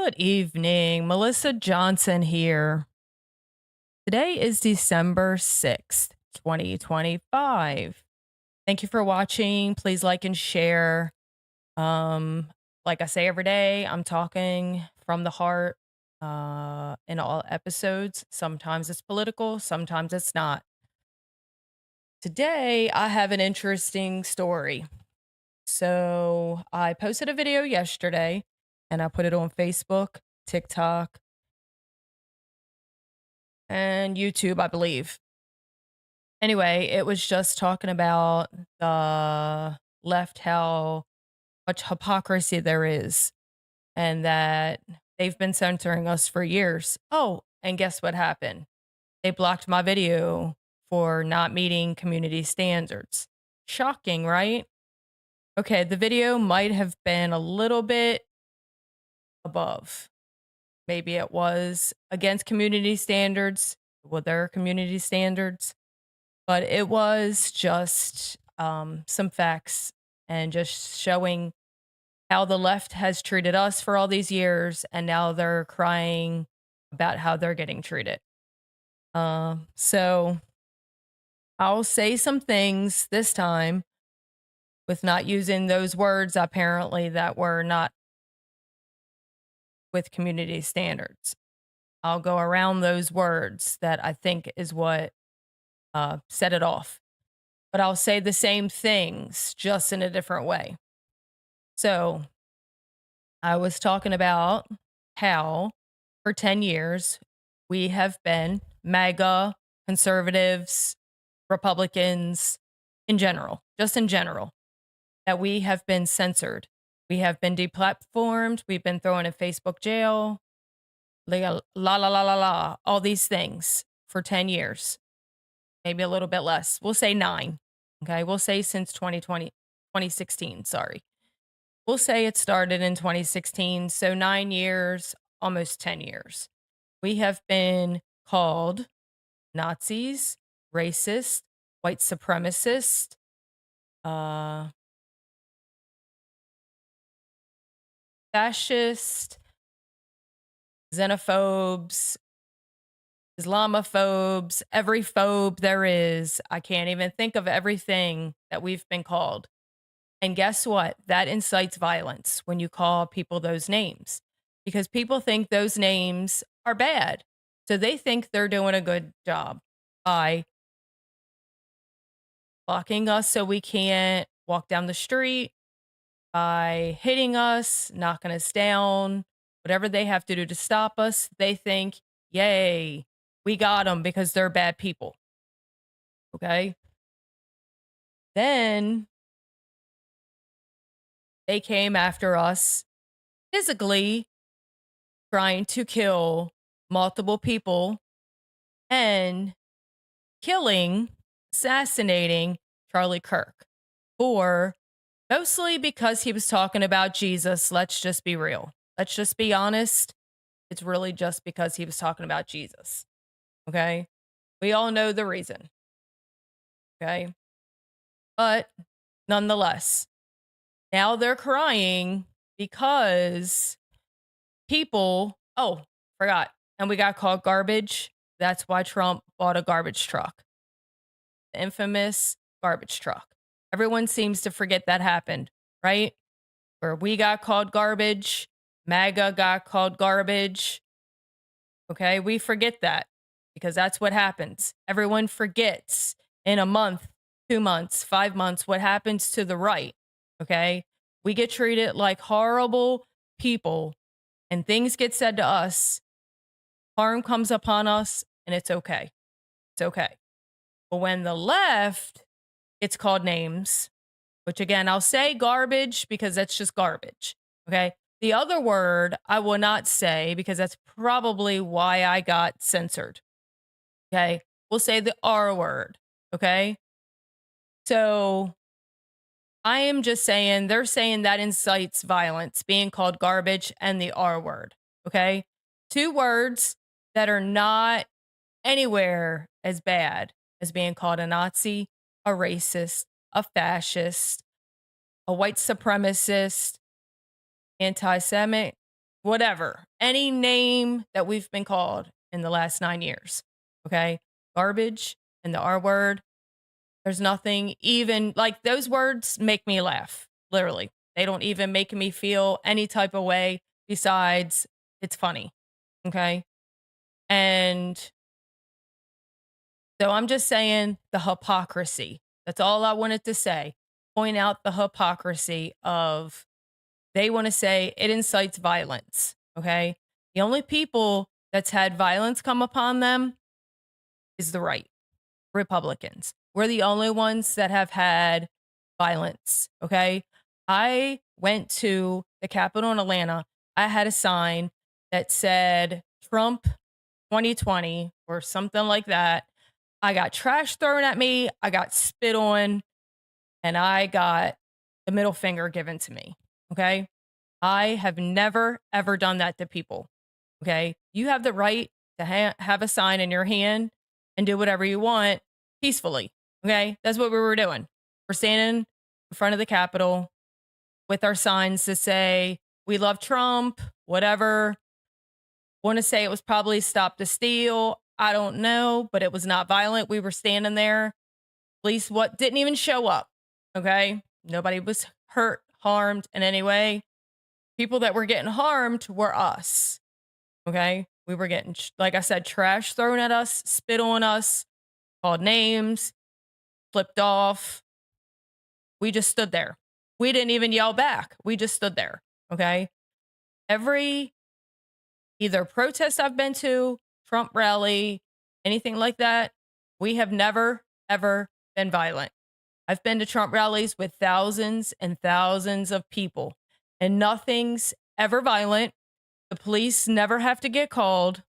Good evening. Melissa Johnson here. Today is December 6th, 2025. Thank you for watching. Please like and share. Um, like I say every day, I'm talking from the heart in all episodes. Sometimes it's political, sometimes it's not. Today, I have an interesting story. So, I posted a video yesterday and I put it on Facebook, TikTok, and YouTube, I believe. Anyway, it was just talking about the left, how much hypocrisy there is, and that they've been censoring us for years. Oh, and guess what happened? They blocked my video for not meeting community standards. Shocking, right? Okay, the video might have been a little bit above. Maybe it was against community standards. Were there community standards? But it was just some facts and just showing how the left has treated us for all these years, and now they're crying about how they're getting treated. So I'll say some things this time with not using those words apparently that were not with community standards. I'll go around those words that I think is what set it off. But I'll say the same things just in a different way. So I was talking about how for 10 years we have been MAGA, conservatives, Republicans in general, just in general, that we have been censored. We have been deplatformed. We've been thrown in Facebook jail, la la la la la, all these things for 10 years, maybe a little bit less. We'll say 9. Okay. We'll say since 2020, 2016. Sorry. We'll say it started in 2016. So 9 years, almost 10 years. We have been called Nazis, racist, white supremacist, uh, fascist, xenophobes, Islamophobes, every phobe there is. I can't even think of everything that we've been called. And guess what? That incites violence when you call people those names, because people think those names are bad. So they think they're doing a good job by blocking us so we can't walk down the street, by hitting us, knocking us down, whatever they have to do to stop us. They think, yay, we got them because they're bad people. Okay. Then they came after us physically, trying to kill multiple people and killing, assassinating Charlie Kirk for mostly because he was talking about Jesus. Let's just be real. Let's just be honest. It's really just because he was talking about Jesus. Okay. We all know the reason. Okay. But nonetheless, now they're crying because people, oh, forgot. And we got called garbage. That's why Trump bought a garbage truck. The infamous garbage truck. Everyone seems to forget that happened, right? Where we got called garbage, MAGA got called garbage. Okay, we forget that because that's what happens. Everyone forgets in a month, 2 months, 5 months what happens to the right. Okay, we get treated like horrible people and things get said to us. Harm comes upon us and it's okay. It's okay. But when the left gets called names, which again, I'll say garbage because that's just garbage. Okay. The other word I will not say because that's probably why I got censored. Okay. We'll say the R word. Okay. So I am just saying they're saying that incites violence, being called garbage and the R word. Okay. 2 words that are not anywhere as bad as being called a Nazi, a racist, a fascist, a white supremacist, anti-Semitic, whatever, any name that we've been called in the last 9 years, okay? Garbage and the R word, there's nothing even like, those words make me laugh, literally. They don't even make me feel any type of way besides it's funny, okay? And so I'm just saying the hypocrisy. That's all I wanted to say. Point out the hypocrisy of they want to say it incites violence. Okay. The only people that's had violence come upon them is the right, Republicans. We're the only ones that have had violence. Okay. I went to the Capitol in Atlanta. I had a sign that said Trump 2020 or something like that. I got trash thrown at me, I got spit on, and I got the middle finger given to me. Okay. I have never, ever done that to people. Okay. You have the right to have a sign in your hand and do whatever you want peacefully. Okay. That's what we were doing. We're standing in front of the Capitol with our signs to say, we love Trump, whatever. Want to say it was probably Stop the Steal. I don't know, but it was not violent. We were standing there. Police what didn't even show up. Okay. Nobody was hurt, harmed in any way. People that were getting harmed were us. Okay. We were getting, like I said, trash thrown at us, spit on us, called names, flipped off. We just stood there. We didn't even yell back. We just stood there. Okay. Every either protest I've been to, Trump rally, anything like that, we have never, ever been violent. I've been to Trump rallies with thousands and thousands of people, and nothing's ever violent. The police never have to get called.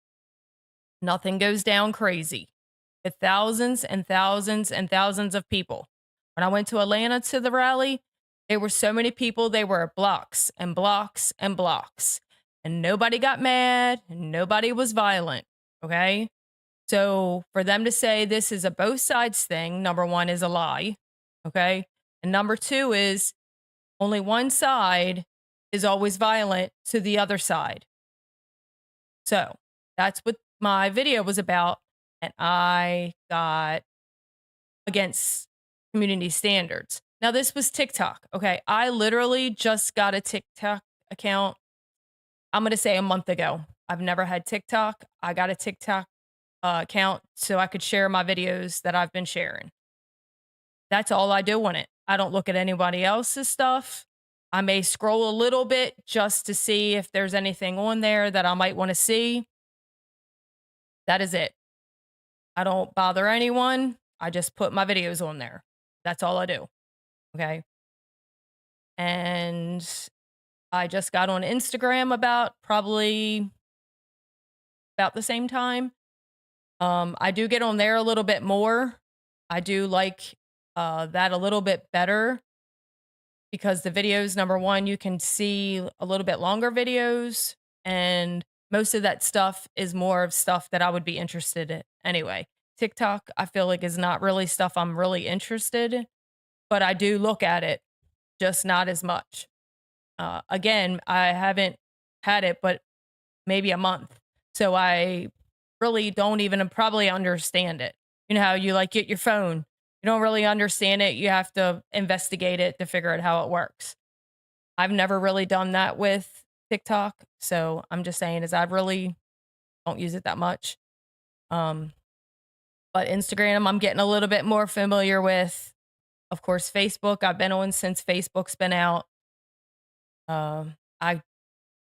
Nothing goes down crazy with thousands and thousands and thousands of people. When I went to Atlanta to the rally, there were so many people, they were blocks and blocks and blocks. And nobody got mad, and nobody was violent. Okay. So for them to say this is a both sides thing, number one is a lie. Okay. And number two is only one side is always violent to the other side. So that's what my video was about. And I got against community standards. Now, this was TikTok. Okay. I literally just got a TikTok account, I'm going to say a month ago. I've never had TikTok. I got a TikTok account so I could share my videos that I've been sharing. That's all I do on it. I don't look at anybody else's stuff. I may scroll a little bit just to see if there's anything on there that I might want to see. That is it. I don't bother anyone. I just put my videos on there. That's all I do. Okay. And I just got on Instagram about probably about the same time. I do get on there a little bit more. I do like that a little bit better because the videos, number one, you can see a little bit longer videos, and most of that stuff is more of stuff that I would be interested in anyway. TikTok, I feel like is not really stuff I'm really interested in, but I do look at it, just not as much. Again, I haven't had it, but maybe a month. So I really don't even probably understand it. You know how you like get your phone, you don't really understand it. You have to investigate it to figure out how it works. I've never really done that with TikTok. So I'm just saying is I really don't use it that much. Um, but Instagram, I'm getting a little bit more familiar with. Of course, Facebook, I've been on since Facebook's been out. Um, I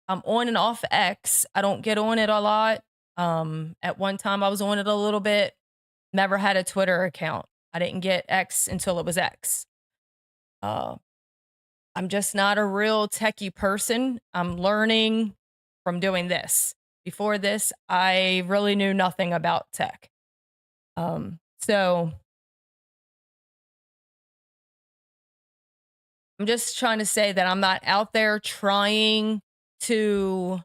I'm on and off X. I don't get on it a lot. At one time I was on it a little bit. Never had a Twitter account. I didn't get X until it was X. Uh, I'm just not a real techie person. I'm learning from doing this. Before this, I really knew nothing about tech. So I'm just trying to say that I'm not out there trying to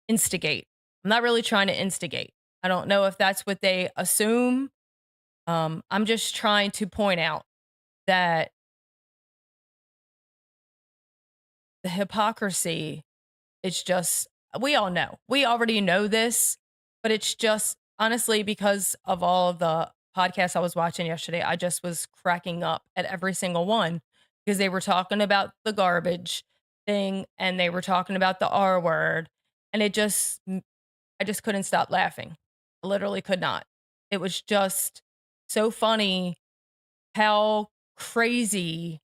instigate. I'm not really trying to instigate. I don't know if that's what they assume. I'm just trying to point out that the hypocrisy is just we all know. We already know this, but it's just honestly because of all of the podcasts I was watching yesterday, I just was cracking up at every single one because they were talking about the garbage thing and they were talking about the R word. And I just couldn't stop laughing. I literally could not. It was just so funny how crazy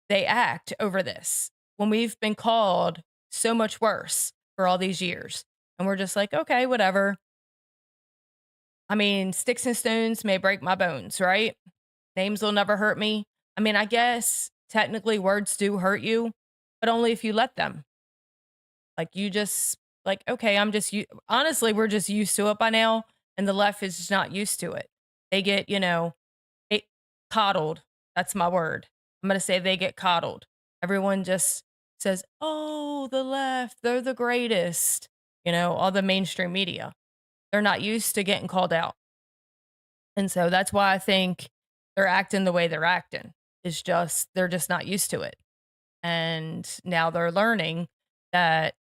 they act over this when we've been called so much worse for all these years. And we're just like, okay, whatever. I mean, sticks and stones may break my bones, right? Names will never hurt me. I mean, I guess technically words do hurt you, but only if you let them. Like you just like, okay, honestly, we're just used to it by now. And the left is just not used to it. They get, it coddled. That's my word. I'm going to say they get coddled. Everyone just says, oh, the left, they're the greatest. All the mainstream media. They're not used to getting called out. And so that's why I think they're acting the way they're acting. It's just, they're just not used to it. And now they're learning that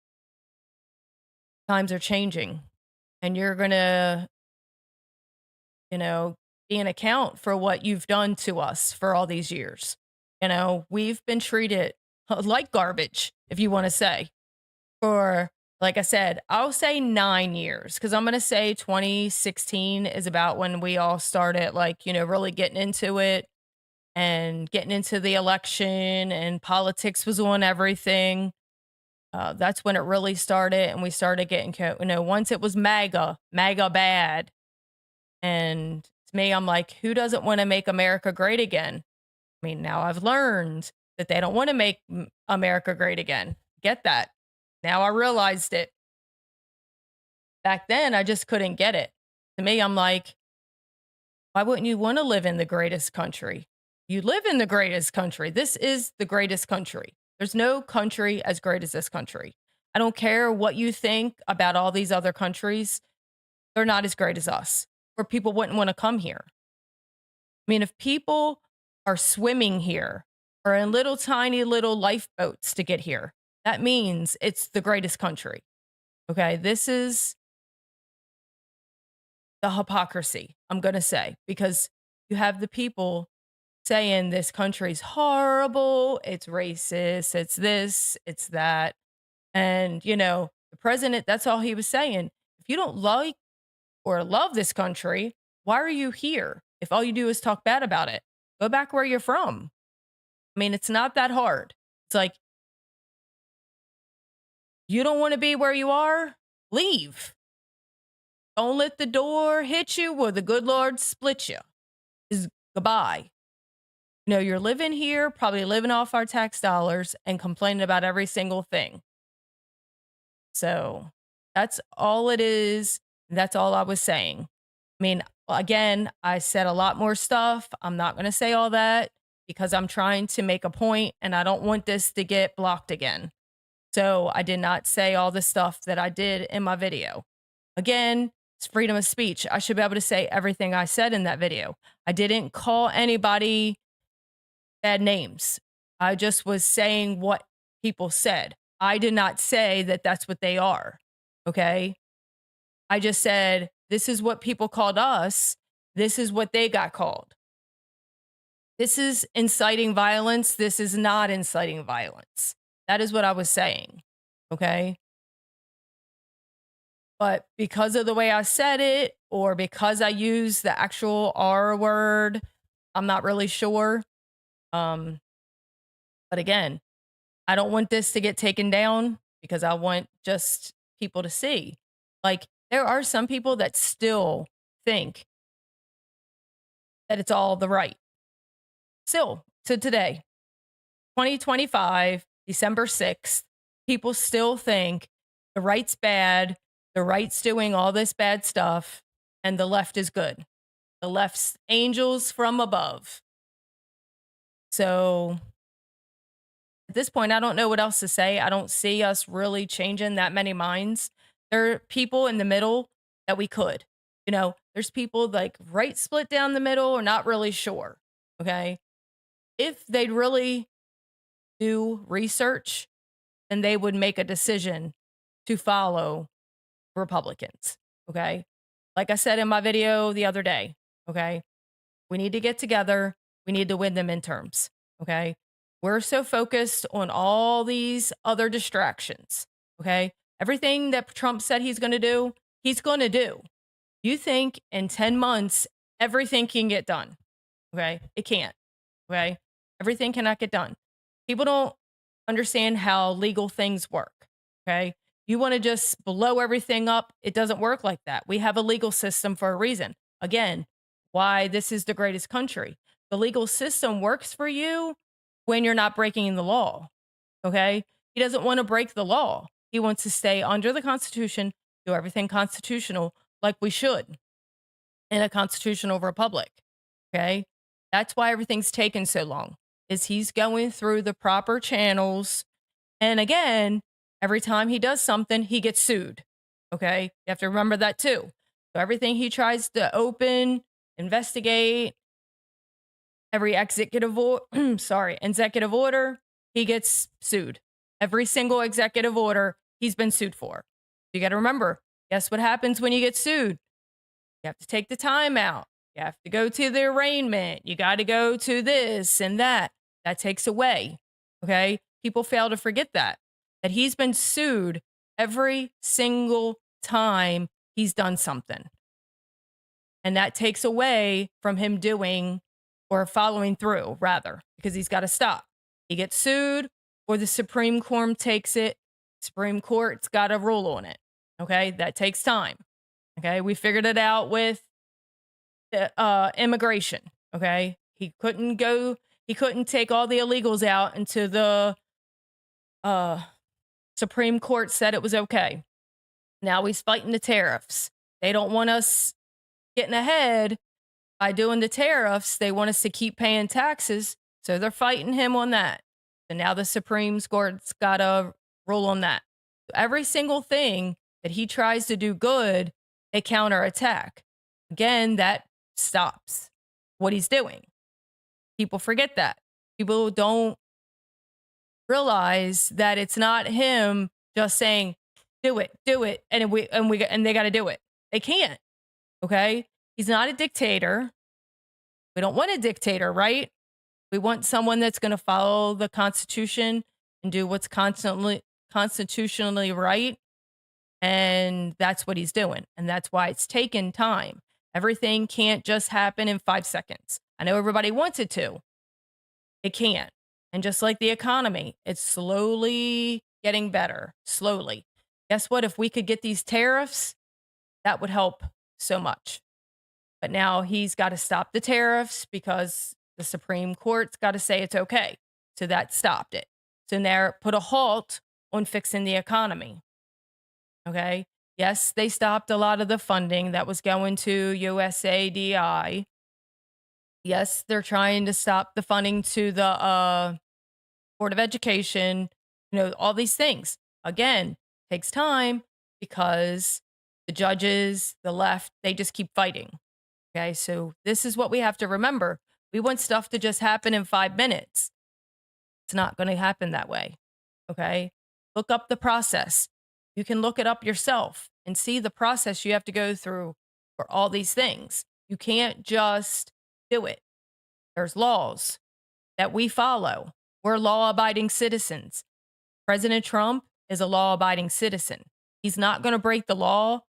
times are changing and you're going to, be an account for what you've done to us for all these years. We've been treated like garbage, if you want to say, for, like I said, I'll say 9 years because I'm going to say 2016 is about when we all started, like, really getting into it and getting into the election and politics was on everything. That's when it really started. And we started getting, once it was MAGA bad. And to me, I'm like, who doesn't want to make America great again? I mean, now I've learned that they don't want to make America great again. Get that. Now I realized it. Back then, I just couldn't get it. To me, I'm like, why wouldn't you want to live in the greatest country? You live in the greatest country. This is the greatest country. There's no country as great as this country. I don't care what you think about all these other countries. They're not as great as us, or people wouldn't want to come here. I mean, if people are swimming here or in little tiny little lifeboats to get here, that means it's the greatest country. Okay. This is the hypocrisy, I'm going to say, because you have the people saying this country's horrible, it's racist, it's this, it's that. And, the president, that's all he was saying. If you don't like or love this country, why are you here? If all you do is talk bad about it, go back where you're from. I mean, it's not that hard. It's like, you don't want to be where you are? Leave. Don't let the door hit you or the good Lord split you. Is goodbye. You're living here, probably living off our tax dollars and complaining about every single thing. So that's all it is. That's all I was saying. I mean, again, I said a lot more stuff. I'm not going to say all that because I'm trying to make a point and I don't want this to get blocked again. So I did not say all the stuff that I did in my video. Again, it's freedom of speech. I should be able to say everything I said in that video. I didn't call anybody bad names. I just was saying what people said. I did not say that that's what they are. Okay. I just said, this is what people called us. This is what they got called. This is inciting violence. This is not inciting violence. That is what I was saying. Okay. But because of the way I said it, or because I used the actual R word, I'm not really sure. But again, I don't want this to get taken down because I want just people to see. Like, there are some people that still think that it's all the right. Still, to today, 2025, December 6th, people still think the right's bad, the right's doing all this bad stuff, and the left is good. The left's angels from above. So at this point, I don't know what else to say. I don't see us really changing that many minds. There are people in the middle that we could. There's people like right split down the middle or not really sure. Okay. If they'd really do research then they would make a decision to follow Republicans. Okay. Like I said in my video the other day, okay, we need to get together. We need to win the midterms. Okay. We're so focused on all these other distractions. Okay. Everything that Trump said he's going to do, he's going to do. You think in 10 months, everything can get done. Okay. It can't. Okay. Everything cannot get done. People don't understand how legal things work. Okay. You want to just blow everything up. It doesn't work like that. We have a legal system for a reason. Again, why this is the greatest country. The legal system works for you when you're not breaking the law. Okay. He doesn't want to break the law. He wants to stay under the Constitution, do everything constitutional like we should in a constitutional republic. Okay. That's why everything's taken so long, is he's going through the proper channels. And again, every time he does something, he gets sued. Okay. You have to remember that too. So everything he tries to open, investigate, every executive order, he gets sued. Every single executive order, he's been sued for. You got to remember, guess what happens when you get sued? You have to take the time out. You have to go to the arraignment. You got to go to this and that. That takes away. Okay. People fail to forget that he's been sued every single time he's done something. And that takes away from him doing or following through, rather, because he's got to stop. He gets sued or the Supreme Court takes it. Supreme Court's got to rule on it. Okay. That takes time. Okay. We figured it out with immigration. Okay. He couldn't take all the illegals out until the Supreme Court said it was okay. Now he's fighting the tariffs. They don't want us getting ahead by doing the tariffs. They want us to keep paying taxes. So they're fighting him on that. And now the Supreme Court's got to rule on that. Every single thing that he tries to do good, they counterattack. Again, that stops what he's doing. People forget that. People don't realize that it's not him just saying, do it, and they got to do it. They can't. Okay? He's not a dictator. We don't want a dictator, right? We want someone that's going to follow the Constitution and do what's constitutionally right. And that's what he's doing. And that's why it's taken time. Everything can't just happen in 5 seconds. I know everybody wants it to. It can't. And just like the economy, it's slowly getting better, slowly. Guess what? If we could get these tariffs, that would help so much. But now he's got to stop the tariffs because the Supreme Court's got to say it's okay. So that stopped it. So now put a halt on fixing the economy. Okay. Yes, they stopped a lot of the funding that was going to USAID. Yes, they're trying to stop the funding to the Board of Education, all these things. Again, takes time because the judges, the left, they just keep fighting. Okay, so this is what we have to remember. We want stuff to just happen in 5 minutes. It's not going to happen that way. Okay, look up the process. You can look it up yourself and see the process you have to go through for all these things. You can't just do it. There's laws that we follow. We're law-abiding citizens. President Trump is a law-abiding citizen. He's not going to break the law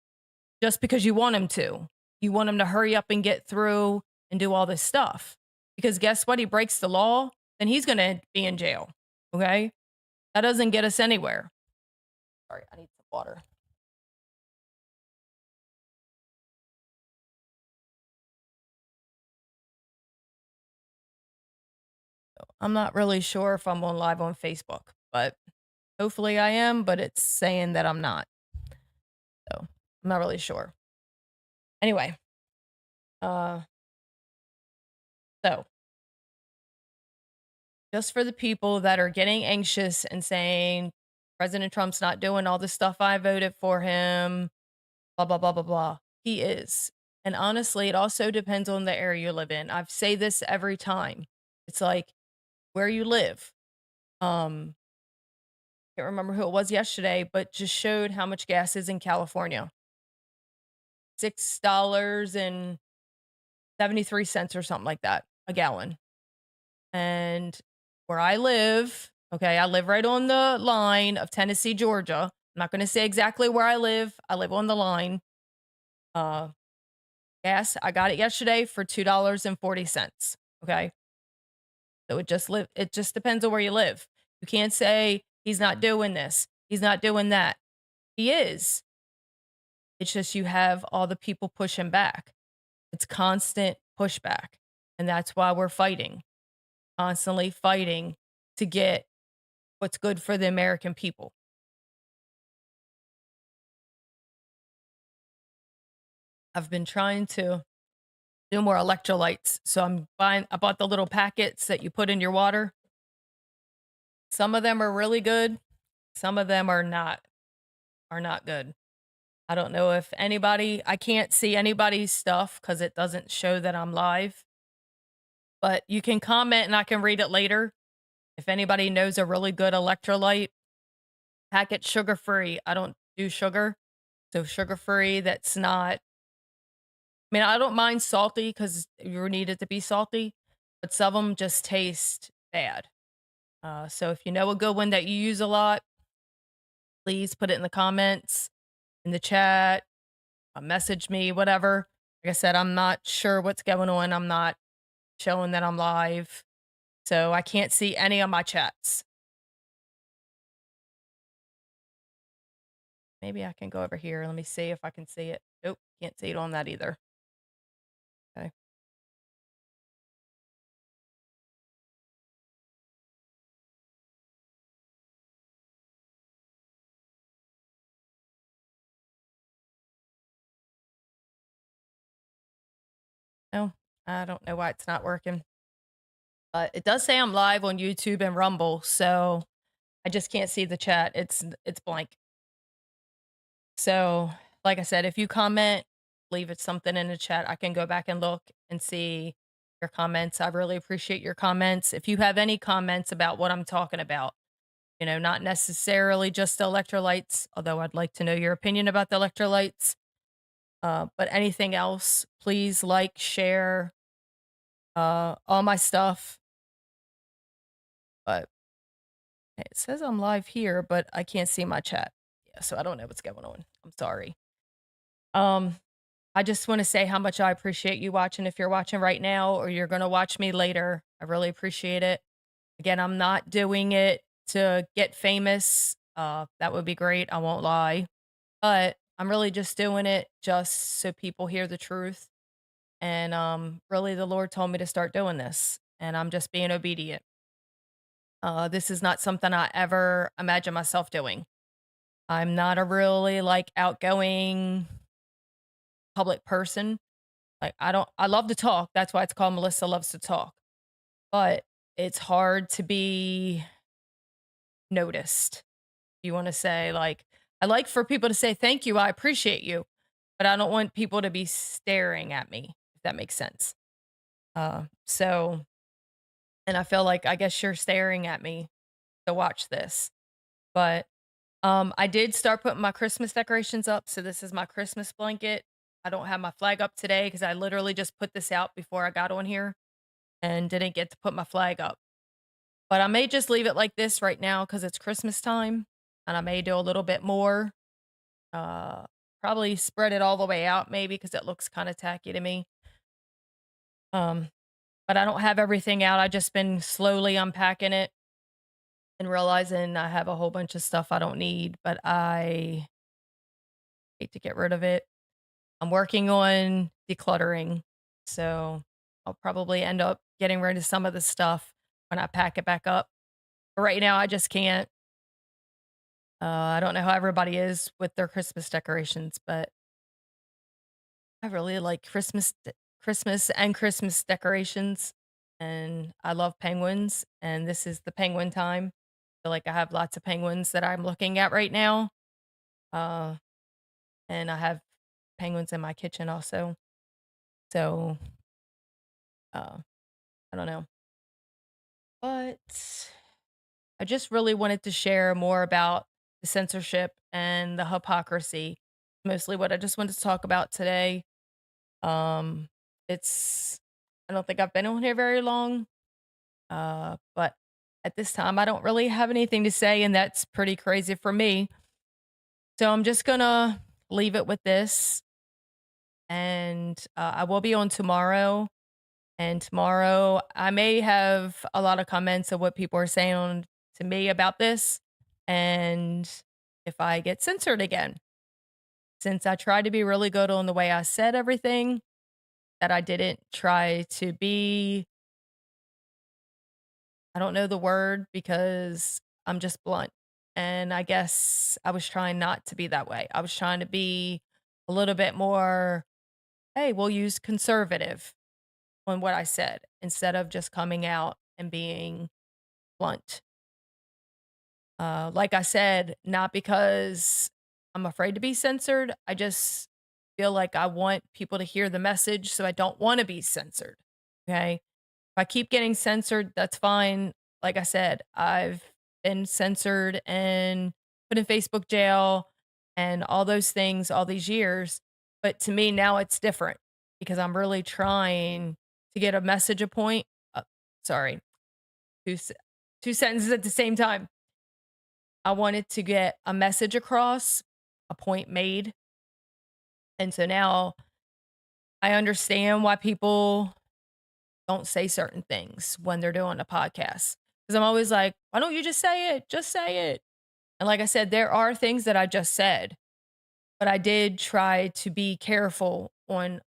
just because you want him to. You want him to hurry up and get through and do all this stuff. Because guess what? He breaks the law, then he's going to be in jail. Okay? That doesn't get us anywhere. Sorry, I need some water. I'm not really sure if I'm on live on Facebook, but hopefully I am, but it's saying that I'm not. So I'm not really sure. Anyway, so just for the people that are getting anxious and saying President Trump's not doing all the stuff I voted for him, blah, blah, blah, blah, blah. He is. And honestly, it also depends on the area you live in. I say this every time. It's like where you live. can't remember who it was yesterday, but just showed how much gas is in California. $6.73 or something like that a gallon. And where I live, okay, I live right on the line of Tennessee, Georgia. I'm not gonna say exactly where I live. I live on the line. Uh, gas, I got it yesterday for $2.40. Okay. So it just depends on where you live. You can't say he's not doing this, he's not doing that. He is. It's just you have all the people pushing back. It's constant pushback. And that's why we're fighting, constantly fighting to get what's good for the American people. I've been trying to do more electrolytes. So I bought the little packets that you put in your water. Some of them are really good. Some of them are not good. I don't know if I can't see anybody's stuff because it doesn't show that I'm live, but you can comment and I can read it later. If anybody knows a really good electrolyte, packet sugar free. I don't do sugar. So sugar free that's not, I mean, I don't mind salty because you need it to be salty, but some of them just taste bad. So if you know a good one that you use a lot, please put it in the comments, in the chat, message me, whatever. Like I said, I'm not sure what's going on. I'm not showing that I'm live. So I can't see any of my chats. Maybe I can go over here. Let me see if I can see it. Nope, can't see it on that either. Okay. No, I don't know why it's not working. But it does say I'm live on YouTube and Rumble, so I just can't see the chat. It's blank. So, like I said, if you comment, leave it something in the chat. I can go back and look and see your comments. I really appreciate your comments. If you have any comments about what I'm talking about, not necessarily just the electrolytes, although I'd like to know your opinion about the electrolytes. But anything else, please like, share, all my stuff. But it says I'm live here, but I can't see my chat. Yeah, so I don't know what's going on. I'm sorry. Um, I just want to say how much I appreciate you watching. If you're watching right now or you're going to watch me later, I really appreciate it. Again, I'm not doing it to get famous. That would be great. I won't lie. But I'm really just doing it just so people hear the truth. And really, the Lord told me to start doing this, and I'm just being obedient. This is not something I ever imagine myself doing. I'm not a really like outgoing public person. Like I love to talk. That's why it's called Melissa Loves to Talk. But it's hard to be noticed. You want to say like I like for people to say thank you, I appreciate you, but I don't want people to be staring at me, if that makes sense. So and I feel like I guess you're staring at me to watch this. But I did start putting my Christmas decorations up. So this is my Christmas blanket. I don't have my flag up today because I literally just put this out before I got on here and didn't get to put my flag up. But I may just leave it like this right now because it's Christmas time. And I may do a little bit more. Uh Probably spread it all the way out maybe because it looks kind of tacky to me. Um, but I don't have everything out. I just been slowly unpacking it and realizing I have a whole bunch of stuff I don't need, but I hate to get rid of it. I'm working on decluttering, so I'll probably end up getting rid of some of the stuff when I pack it back up. But right now, I just can't. I don't know how everybody is with their Christmas decorations, but I really like Christmas and Christmas decorations, and I love penguins, and this is the penguin time. Feel like I have lots of penguins that I'm looking at right now. Uh, and I have penguins in my kitchen also. So, uh, I don't know. But I just really wanted to share more about the censorship and the hypocrisy. Mostly what I just wanted to talk about today. Um, it's I don't think I've been on here very long, but at this time I don't really have anything to say, and that's pretty crazy for me. So I'm just gonna leave it with this, and I will be on tomorrow. And tomorrow, I may have a lot of comments of what people are saying to me about this. And if I get censored again, since I tried to be really good on the way I said everything, that I didn't try to be, I don't know the word because I'm just blunt. And I guess I was trying not to be that way. I was trying to be a little bit more, hey, we'll use conservative on what I said instead of just coming out and being blunt. Like I said, not because I'm afraid to be censored. I just feel like I want people to hear the message, so I don't want to be censored. Okay. If I keep getting censored, that's fine. Like I said, I've been censored and put in Facebook jail and all those things all these years. But to me, now it's different because I'm really trying to get a message, a point. Sorry, two, se- two sentences at the same time. I wanted to get a message across, a point made. And so now I understand why people don't say certain things when they're doing a podcast. Because I'm always like, why don't you just say it? Just say it. And like I said, there are things that I just said, but I did try to be careful on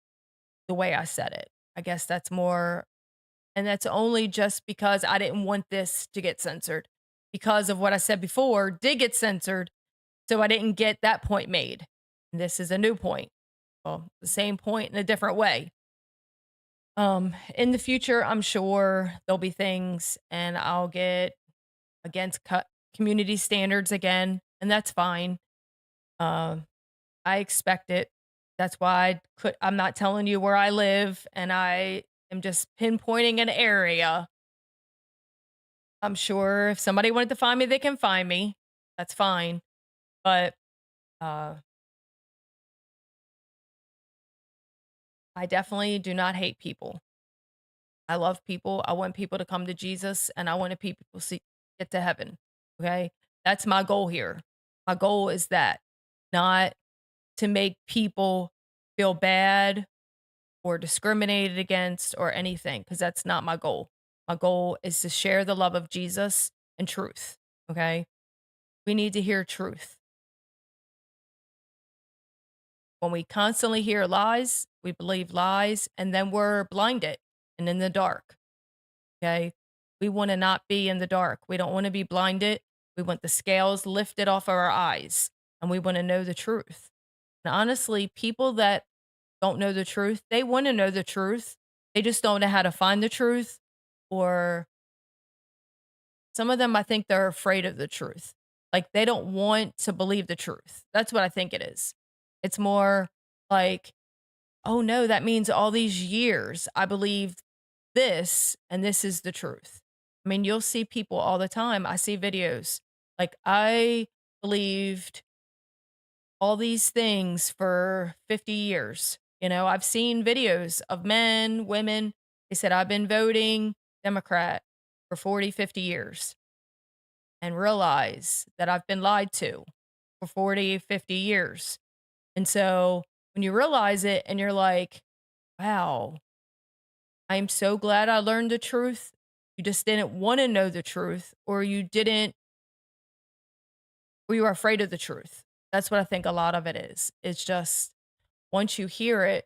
the way I said it. I guess that's more, and that's only just because I didn't want this to get censored because of what I said before did get censored. So I didn't get that point made. This is a new point. Well, the same point in a different way. In the future, I'm sure there'll be things and I'll get against community standards again, and that's fine. Um, I expect it. That's why I'm not telling you where I live, and I am just pinpointing an area. I'm sure if somebody wanted to find me, they can find me. That's fine. But uh, I definitely do not hate people. I love people. I want people to come to Jesus, and I want to people see get to heaven. Okay, that's my goal here. My goal is that, not to make people feel bad or discriminated against or anything, because that's not my goal. My goal is to share the love of Jesus and truth. Okay, we need to hear truth. When we constantly hear lies, we believe lies, and then we're blinded and in the dark. Okay. We want to not be in the dark. We don't want to be blinded. We want the scales lifted off of our eyes and we want to know the truth. And honestly, people that don't know the truth, they want to know the truth. They just don't know how to find the truth. Or some of them, I think they're afraid of the truth. Like they don't want to believe the truth. That's what I think it is. It's more like, oh no, that means all these years I believed this and this is the truth. I mean, you'll see people all the time. I see videos. Like I believed all these things for 50 years. I've seen videos of men, women. They said, I've been voting Democrat for 40, 50 years and realize that I've been lied to for 40, 50 years. And so when you realize it and you're like, wow, I'm so glad I learned the truth. You just didn't want to know the truth, or or you were afraid of the truth. That's what I think a lot of it is. It's just once you hear it,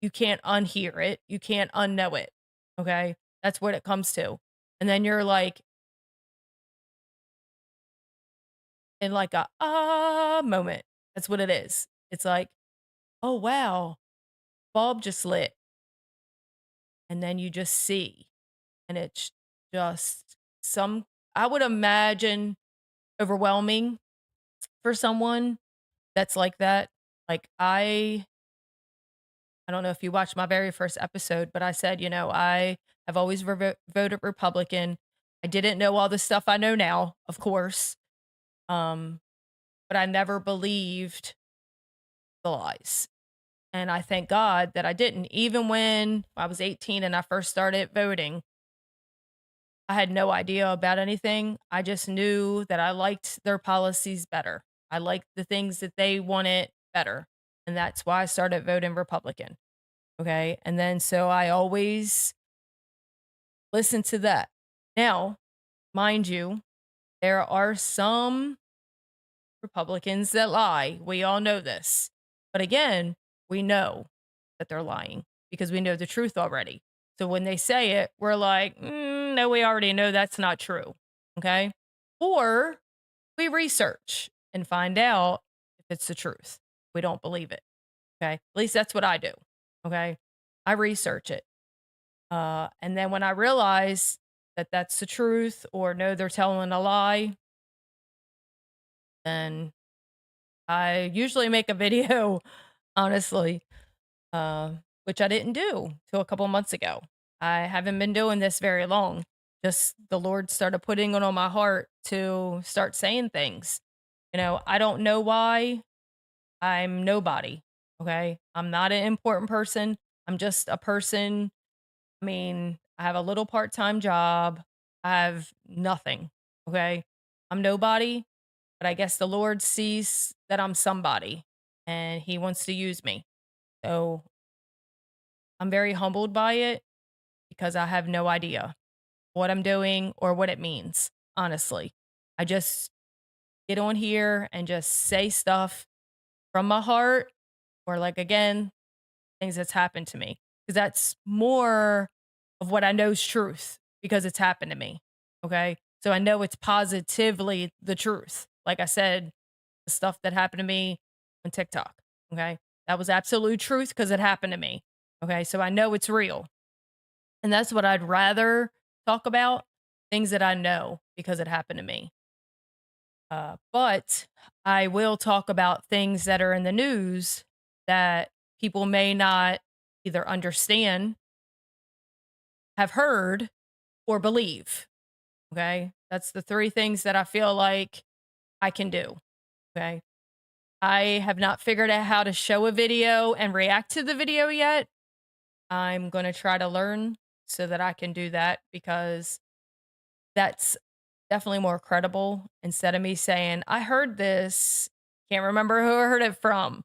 you can't unhear it. You can't unknow it. Okay. That's what it comes to. And then you're like in like a moment. That's what it is. It's like, oh wow, bulb just lit. And then you just see. And it's just some, I would imagine, overwhelming for someone that's like that. Like I don't know if you watched my very first episode, but I said, I have always voted Republican. I didn't know all the stuff I know now, of course. Um, but I never believed the lies. And I thank God that I didn't. Even when I was 18 and I first started voting, I had no idea about anything. I just knew that I liked their policies better. I liked the things that they wanted better. And that's why I started voting Republican. Okay. And then so I always listened to that. Now, mind you, there are some Republicans that lie. We all know this. But again, we know that they're lying because we know the truth already. So when they say it, we're like, no, we already know that's not true. Okay. Or we research and find out if it's the truth. We don't believe it. Okay. At least that's what I do. Okay. I research it. And then when I realize that that's the truth or no, they're telling a lie, then I usually make a video, honestly, which I didn't do till a couple months ago. I haven't been doing this very long. Just the Lord started putting it on my heart to start saying things. I don't know why. I'm nobody. Okay. I'm not an important person. I'm just a person. I mean, I have a little part time job. I have nothing. Okay. I'm nobody, but I guess the Lord sees that I'm somebody and he wants to use me. So I'm very humbled by it because I have no idea what I'm doing or what it means, honestly. I just get on here and just say stuff from my heart or, like, again, things that's happened to me because that's more of what I know is truth because it's happened to me. Okay. So I know it's positively the truth. Like I said, the stuff that happened to me on TikTok. Okay. That was absolute truth because it happened to me. Okay. So I know it's real. And that's what I'd rather talk about, things that I know because it happened to me. But I will talk about things that are in the news that people may not either understand, have heard, or believe. Okay. That's the three things that I feel like I can do. Okay. I have not figured out how to show a video and react to the video yet. I'm going to try to learn so that I can do that because that's definitely more credible instead of me saying, I heard this, can't remember who I heard it from,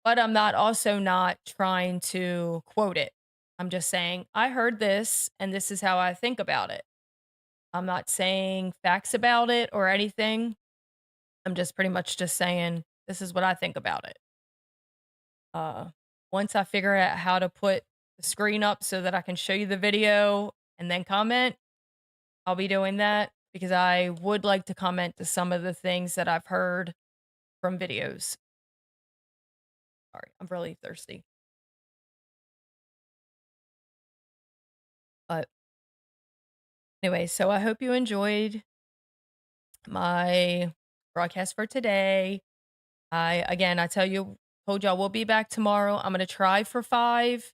but I'm not also not trying to quote it. I'm just saying, I heard this and this is how I think about it. I'm not saying facts about it or anything. I'm just pretty much just saying, this is what I think about it. Uh, Once I figure out how to put the screen up so that I can show you the video and then comment, I'll be doing that because I would like to comment to some of the things that I've heard from videos. Sorry, I'm really thirsty. But anyway, so I hope you enjoyed my broadcast for today. I told y'all we'll be back tomorrow. I'm gonna try for 5.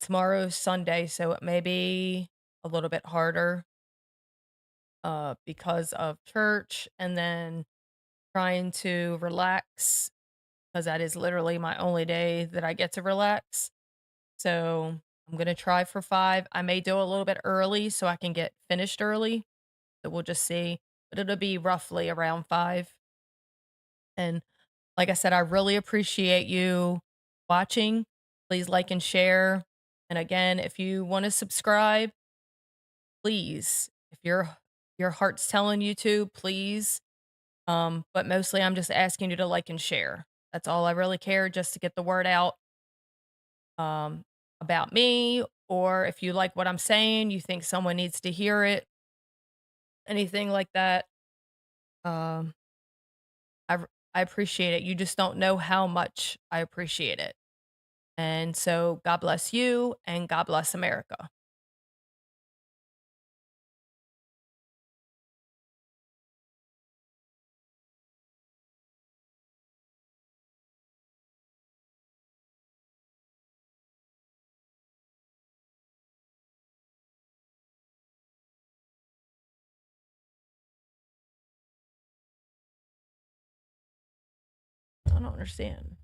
Tomorrow's Sunday, so it may be a little bit harder because of church and then trying to relax because that is literally my only day that I get to relax. So I'm gonna try for 5. I may do a little bit early so I can get finished early. So we'll just see. But it'll be roughly around 5. And like I said, I really appreciate you watching. Please like and share. And again, if you want to subscribe, please. If your heart's telling you to, please. But mostly I'm just asking you to like and share. That's all I really care, just to get the word out um, about me. Or if you like what I'm saying, you think someone needs to hear it, anything like that. Um, I appreciate it. You just don't know how much I appreciate it. And so God bless you and God bless America. don't understand.